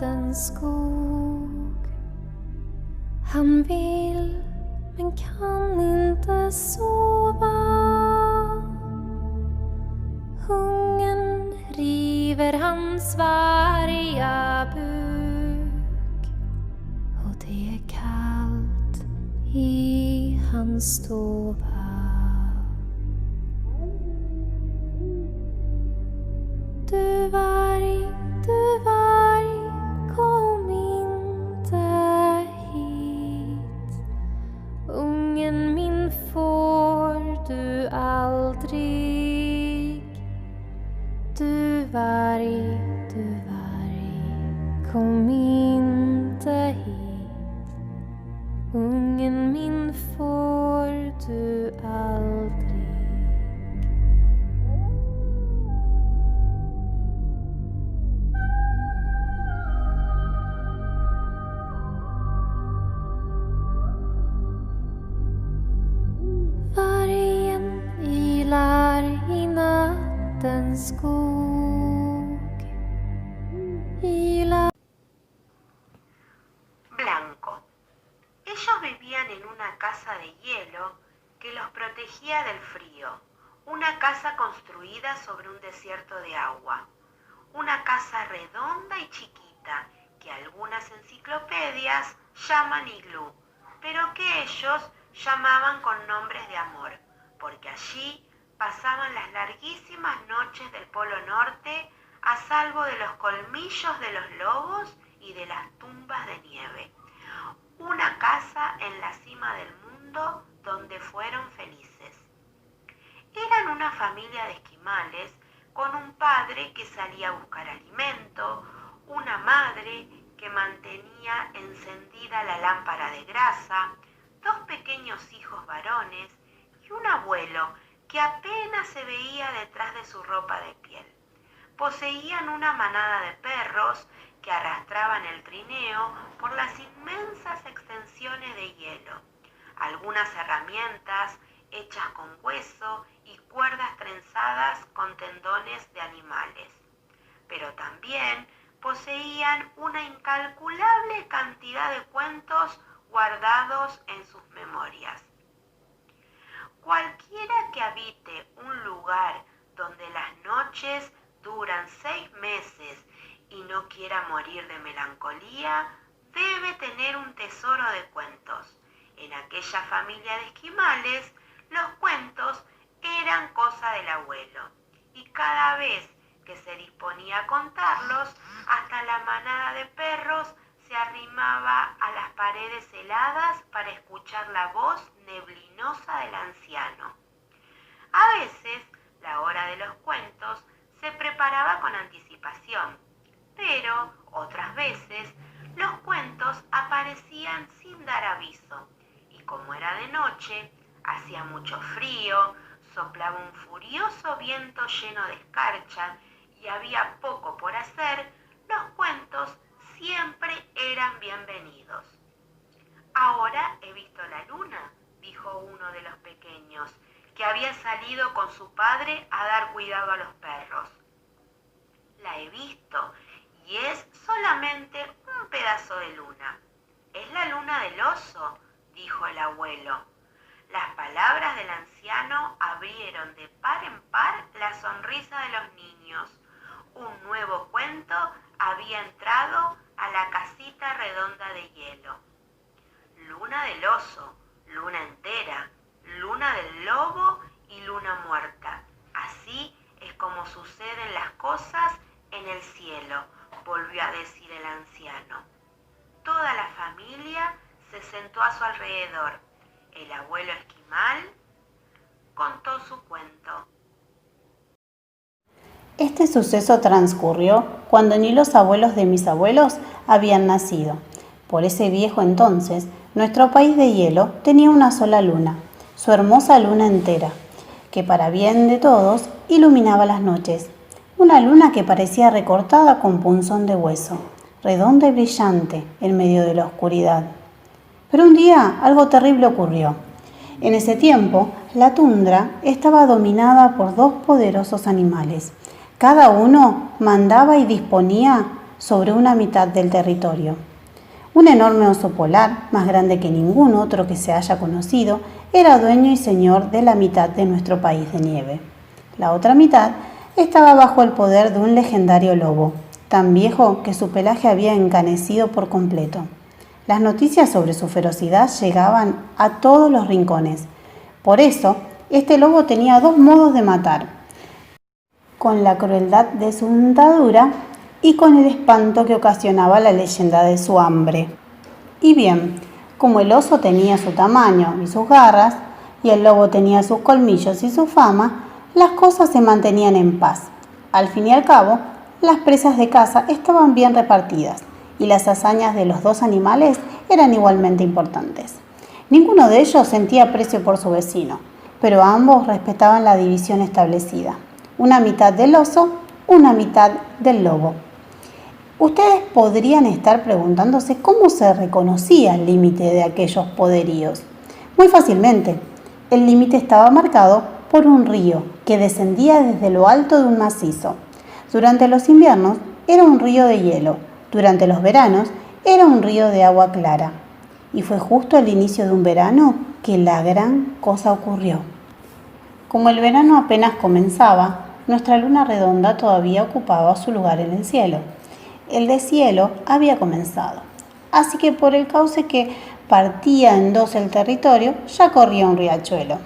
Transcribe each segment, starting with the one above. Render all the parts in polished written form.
nattens skog. Han vill men kan inte sova. Hungern river hans varga buk och det är kallt i hans stova. Du varg, kom inte hit. Ungen min får du aldrig. Du varg, kom inte hit. Ungen min får du aldrig. Vargen ylar i nattens skog. Blanco. Ellos vivían en una casa de hielo que los protegía del frío, una casa construida sobre un desierto de agua, una casa redonda y chiquita que algunas enciclopedias llaman iglú, pero que ellos llamaban con nombres de amor, porque allí pasaban las larguísimas noches del Polo Norte a salvo de los colmillos de los lobos y de las tumbas de nieve. Una casa en la cima del mundo donde fueron felices. Eran una familia de esquimales con un padre que salía a buscar alimento, una madre que mantenía encendida la lámpara de grasa, dos pequeños hijos varones y un abuelo que apenas se veía detrás de su ropa de piel. Poseían una manada de perros que arrastraban el trineo por las inmensas extensiones de hielo, algunas herramientas hechas con hueso y cuerdas trenzadas con tendones de animales, pero también poseían una incalculable cantidad de cuentos guardados en sus memorias. Cualquiera que habite un lugar donde las noches duran 6 meses y no quiera morir de melancolía, debe tener un tesoro de cuentos. En aquella familia de esquimales, los cuentos eran cosa del abuelo, y cada vez que se disponía a contarlos, hasta la manada de perros se arrimaba a las paredes heladas para escuchar la voz neblinosa del anciano. A veces, la hora de los cuentos se preparaba con anticipación, pero otras veces los cuentos aparecían sin dar aviso, y como era de noche, hacía mucho frío, soplaba un furioso viento lleno de escarcha y había poco por hacer, los cuentos siempre eran bienvenidos. Ahora he visto la luna, dijo uno de los pequeños, que había salido con su padre a dar cuidado a los perros. La he visto y es solamente un pedazo de luna. Es la luna del oso, dijo el abuelo. Las palabras del anciano abrieron de par en par la sonrisa de los niños. Un nuevo cuento había entrado a la casita redonda de hielo. Luna del oso, luna entera, luna del lobo y luna muerta. Así es como suceden las cosas en el cielo, volvió a decir el anciano. Toda la familia se sentó a su alrededor. El abuelo esquimal contó su cuento. Este suceso transcurrió cuando ni los abuelos de mis abuelos habían nacido. Por ese viejo entonces, nuestro país de hielo tenía una sola luna, su hermosa luna entera, que para bien de todos iluminaba las noches. Una luna que parecía recortada con punzón de hueso, redonda y brillante en medio de la oscuridad. Pero un día algo terrible ocurrió. En ese tiempo, la tundra estaba dominada por dos poderosos animales. Cada uno mandaba y disponía sobre una mitad del territorio. Un enorme oso polar, más grande que ningún otro que se haya conocido, era dueño y señor de la mitad de nuestro país de nieve. La otra mitad estaba bajo el poder de un legendario lobo, tan viejo que su pelaje había encanecido por completo. Las noticias sobre su ferocidad llegaban a todos los rincones. Por eso, este lobo tenía dos modos de matar: con la crueldad de su dentadura y con el espanto que ocasionaba la leyenda de su hambre. Y bien, como el oso tenía su tamaño y sus garras, y el lobo tenía sus colmillos y su fama, las cosas se mantenían en paz. Al fin y al cabo, las presas de caza estaban bien repartidas, y las hazañas de los dos animales eran igualmente importantes. Ninguno de ellos sentía aprecio por su vecino, pero ambos respetaban la división establecida: una mitad del oso, una mitad del lobo. Ustedes podrían estar preguntándose cómo se reconocía el límite de aquellos poderíos. Muy fácilmente. El límite estaba marcado por un río que descendía desde lo alto de un macizo. Durante los inviernos era un río de hielo, durante los veranos era un río de agua clara. Y fue justo al inicio de un verano que la gran cosa ocurrió. Como el verano apenas comenzaba, nuestra luna redonda todavía ocupaba su lugar en el cielo. El deshielo había comenzado, así que por el cauce que partía en dos el territorio ya corría un riachuelo.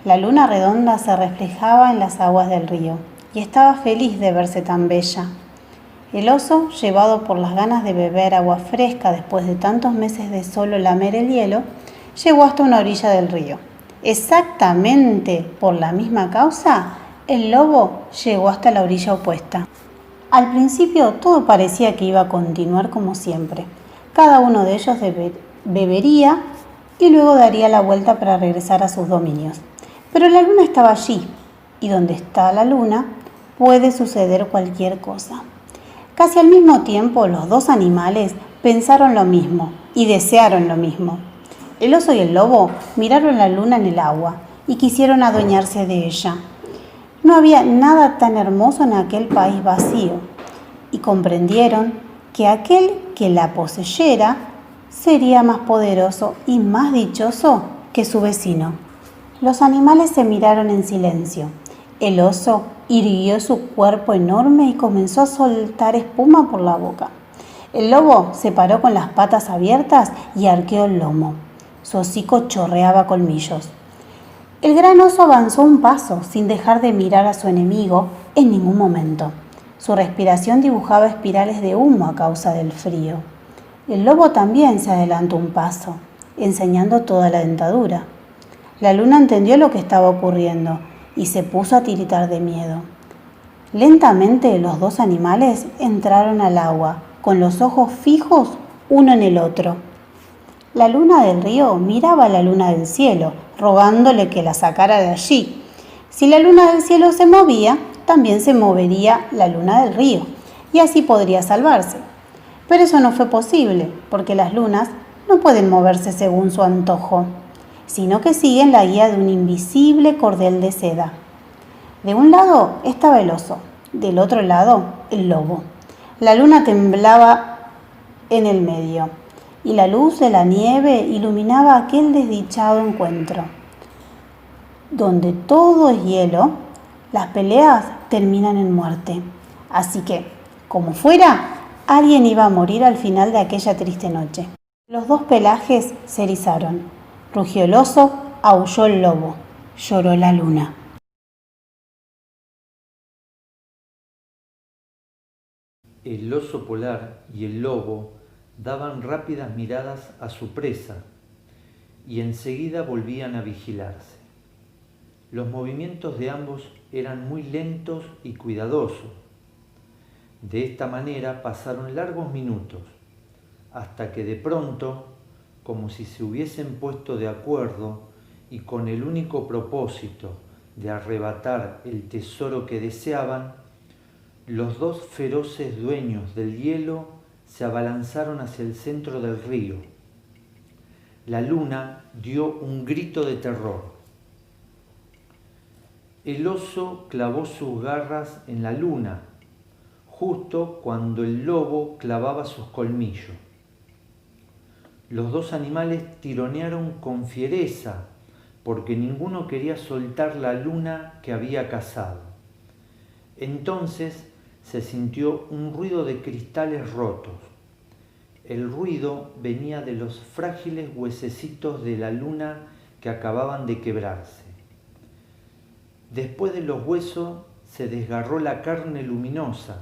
La luna redonda se reflejaba en las aguas del río y estaba feliz de verse tan bella. El oso, llevado por las ganas de beber agua fresca después de tantos meses de solo lamer el hielo, llegó hasta una orilla del río. Exactamente por la misma causa, el lobo llegó hasta la orilla opuesta. Al principio todo parecía que iba a continuar como siempre. Cada uno de ellos bebería y luego daría la vuelta para regresar a sus dominios. Pero la luna estaba allí, y donde está la luna puede suceder cualquier cosa. Casi al mismo tiempo los dos animales pensaron lo mismo y desearon lo mismo. El oso y el lobo miraron la luna en el agua y quisieron adueñarse de ella. No había nada tan hermoso en aquel país vacío, y comprendieron que aquel que la poseyera sería más poderoso y más dichoso que su vecino. Los animales se miraron en silencio. El oso irguió su cuerpo enorme y comenzó a soltar espuma por la boca. El lobo se paró con las patas abiertas y arqueó el lomo. Su hocico chorreaba colmillos. El gran oso avanzó un paso sin dejar de mirar a su enemigo en ningún momento. Su respiración dibujaba espirales de humo a causa del frío. El lobo también se adelantó un paso, enseñando toda la dentadura. La luna entendió lo que estaba ocurriendo y se puso a tiritar de miedo. Lentamente los dos animales entraron al agua, con los ojos fijos uno en el otro. La luna del río miraba a la luna del cielo, rogándole que la sacara de allí. Si la luna del cielo se movía, también se movería la luna del río, y así podría salvarse. Pero eso no fue posible, porque las lunas no pueden moverse según su antojo, sino que siguen la guía de un invisible cordel de seda. De un lado estaba el oso, del otro lado el lobo. La luna temblaba en el medio, y la luz de la nieve iluminaba aquel desdichado encuentro. Donde todo es hielo, las peleas terminan en muerte. Así que, como fuera, alguien iba a morir al final de aquella triste noche. Los dos pelajes se erizaron. Rugió el oso, aulló el lobo, lloró la luna. El oso polar y el lobo daban rápidas miradas a su presa y enseguida volvían a vigilarse. Los movimientos de ambos eran muy lentos y cuidadosos. De esta manera pasaron largos minutos, hasta que de pronto, como si se hubiesen puesto de acuerdo y con el único propósito de arrebatar el tesoro que deseaban, los dos feroces dueños del hielo se abalanzaron hacia el centro del río. La luna dio un grito de terror. El oso clavó sus garras en la luna, justo cuando el lobo clavaba sus colmillos. Los dos animales tironearon con fiereza porque ninguno quería soltar la luna que había cazado. Entonces se sintió un ruido de cristales rotos. El ruido venía de los frágiles huesecitos de la luna que acababan de quebrarse. Después de los huesos se desgarró la carne luminosa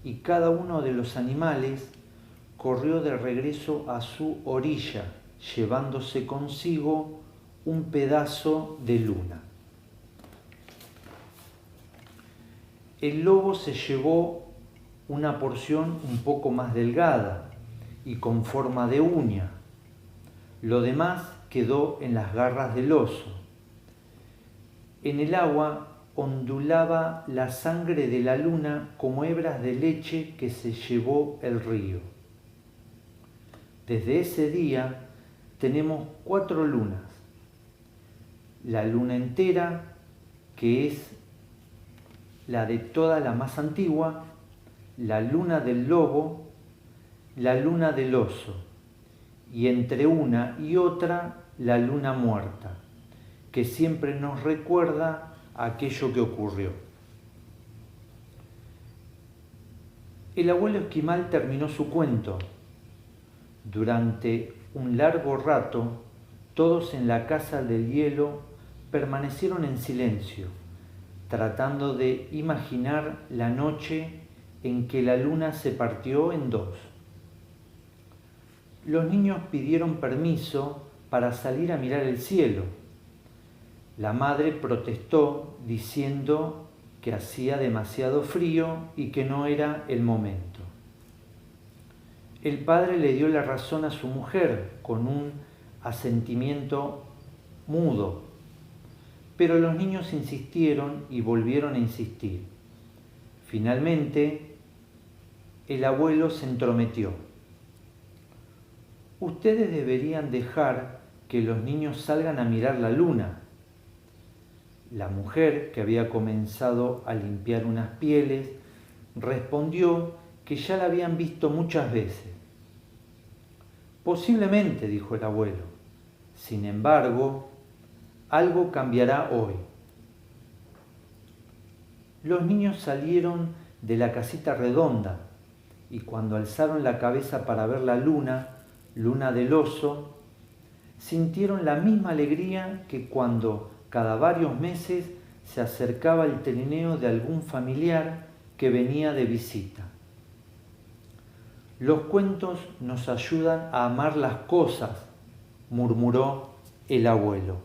y cada uno de los animales corrió de regreso a su orilla, llevándose consigo un pedazo de luna. El lobo se llevó una porción un poco más delgada y con forma de uña. Lo demás quedó en las garras del oso. En el agua ondulaba la sangre de la luna como hebras de leche que se llevó el río. Desde ese día tenemos 4 lunas. La luna entera, que es la de toda la más antigua, la luna del lobo, la luna del oso, y entre una y otra la luna muerta, que siempre nos recuerda aquello que ocurrió. El abuelo esquimal terminó su cuento. Durante un largo rato, todos en la casa del hielo permanecieron en silencio, tratando de imaginar la noche en que la luna se partió en 2. Los niños pidieron permiso para salir a mirar el cielo. La madre protestó diciendo que hacía demasiado frío y que no era el momento. El padre le dio la razón a su mujer con un asentimiento mudo, pero los niños insistieron y volvieron a insistir. Finalmente, el abuelo se entrometió. Ustedes deberían dejar que los niños salgan a mirar la luna. La mujer, que había comenzado a limpiar unas pieles, respondió que ya la habían visto muchas veces. Posiblemente, dijo el abuelo. Sin embargo, algo cambiará hoy. Los niños salieron de la casita redonda y cuando alzaron la cabeza para ver la luna, luna del oso, sintieron la misma alegría que cuando cada varios meses se acercaba el trineo de algún familiar que venía de visita. Los cuentos nos ayudan a amar las cosas, murmuró el abuelo.